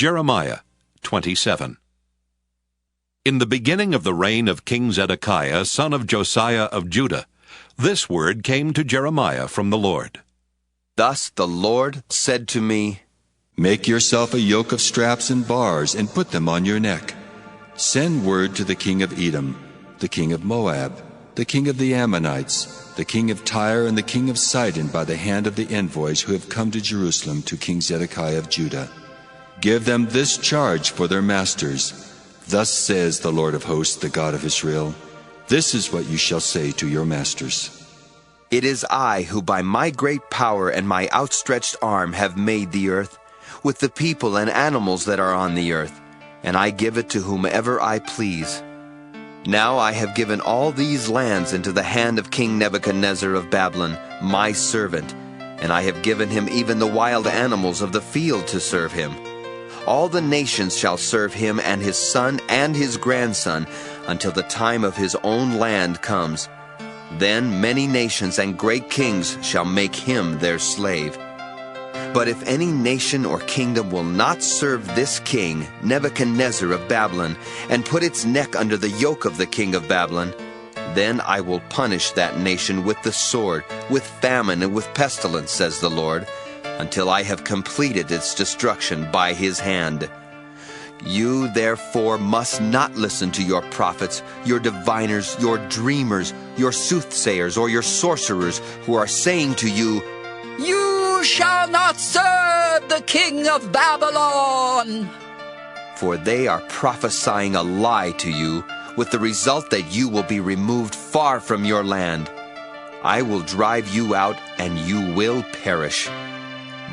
Jeremiah 27. In the beginning of the reign of King Zedekiah, son of Josiah of Judah, this word came to Jeremiah from the Lord. Thus the Lord said to me, Make yourself a yoke of straps and bars, and put them on your neck. Send word to the king of Edom, the king of Moab, the king of the Ammonites, the king of Tyre, and the king of Sidon by the hand of the envoys who have come to Jerusalem to King Zedekiah of Judah. Give them this charge for their masters. Thus says the Lord of hosts, the God of Israel, This is what you shall say to your masters. It is I who by my great power and my outstretched arm have made the earth, with the people and animals that are on the earth, and I give it to whomever I please. Now I have given all these lands into the hand of King Nebuchadnezzar of Babylon, my servant, and I have given him even the wild animals of the field to serve him. All the nations shall serve him and his son and his grandson until the time of his own land comes. Then many nations and great kings shall make him their slave. But if any nation or kingdom will not serve this king, Nebuchadnezzar of Babylon, and put its neck under the yoke of the king of Babylon, then I will punish that nation with the sword, with famine, and with pestilence, says the Lord, until I have completed its destruction by his hand. You therefore must not listen to your prophets, your diviners, your dreamers, your soothsayers, or your sorcerers, who are saying to you, You shall not serve the king of Babylon. For they are prophesying a lie to you, with the result that you will be removed far from your land. I will drive you out, and you will perish.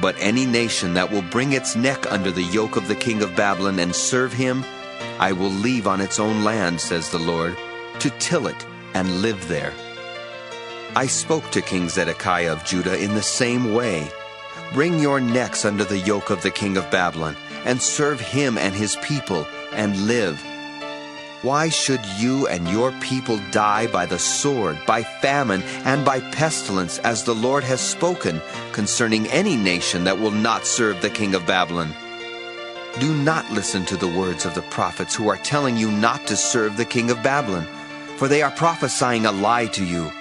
But any nation that will bring its neck under the yoke of the king of Babylon and serve him, I will leave on its own land, says the Lord, to till it and live there. I spoke to King Zedekiah of Judah in the same way. Bring your necks under the yoke of the king of Babylon, and serve him and his people, and live. Why should you and your people die by the sword, by famine, and by pestilence, as the Lord has spoken, concerning any nation that will not serve the king of Babylon? Do not listen to the words of the prophets who are telling you not to serve the king of Babylon, for they are prophesying a lie to you.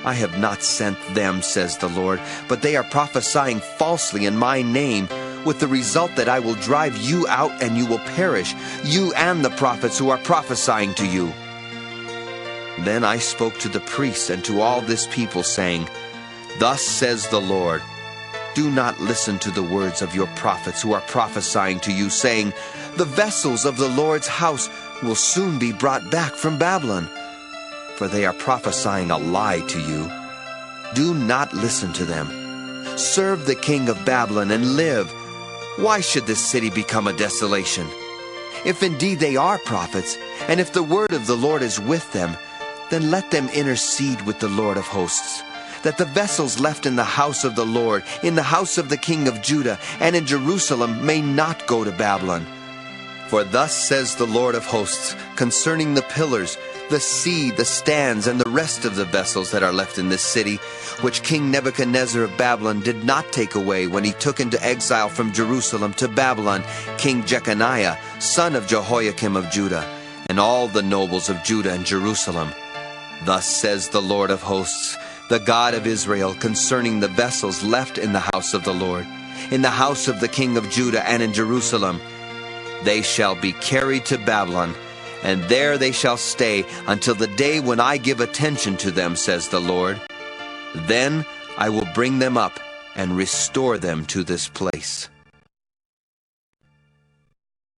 I have not sent them, says the Lord, but they are prophesying falsely in my name, with the result that I will drive you out and you will perish, you and the prophets who are prophesying to you. Then I spoke to the priests and to all this people, saying, Thus says the Lord, Do not listen to the words of your prophets who are prophesying to you, saying, The vessels of the Lord's house will soon be brought back from Babylon. For they are prophesying a lie to you. Do not listen to them. Serve the king of Babylon and live. Why should this city become a desolation? If indeed they are prophets, and if the word of the Lord is with them, then let them intercede with the Lord of hosts, that the vessels left in the house of the Lord, in the house of the king of Judah, and in Jerusalem may not go to Babylon. For thus says the Lord of hosts, concerning the pillars, the sea, the stands, and the rest of the vessels that are left in this city, which King Nebuchadnezzar of Babylon did not take away when he took into exile from Jerusalem to Babylon King Jeconiah, son of Jehoiakim of Judah, and all the nobles of Judah and Jerusalem. Thus says the Lord of hosts, the God of Israel, concerning the vessels left in the house of the Lord, in the house of the king of Judah and in Jerusalem. They shall be carried to Babylon, and there they shall stay until the day when I give attention to them, says the Lord. Then I will bring them up and restore them to this place.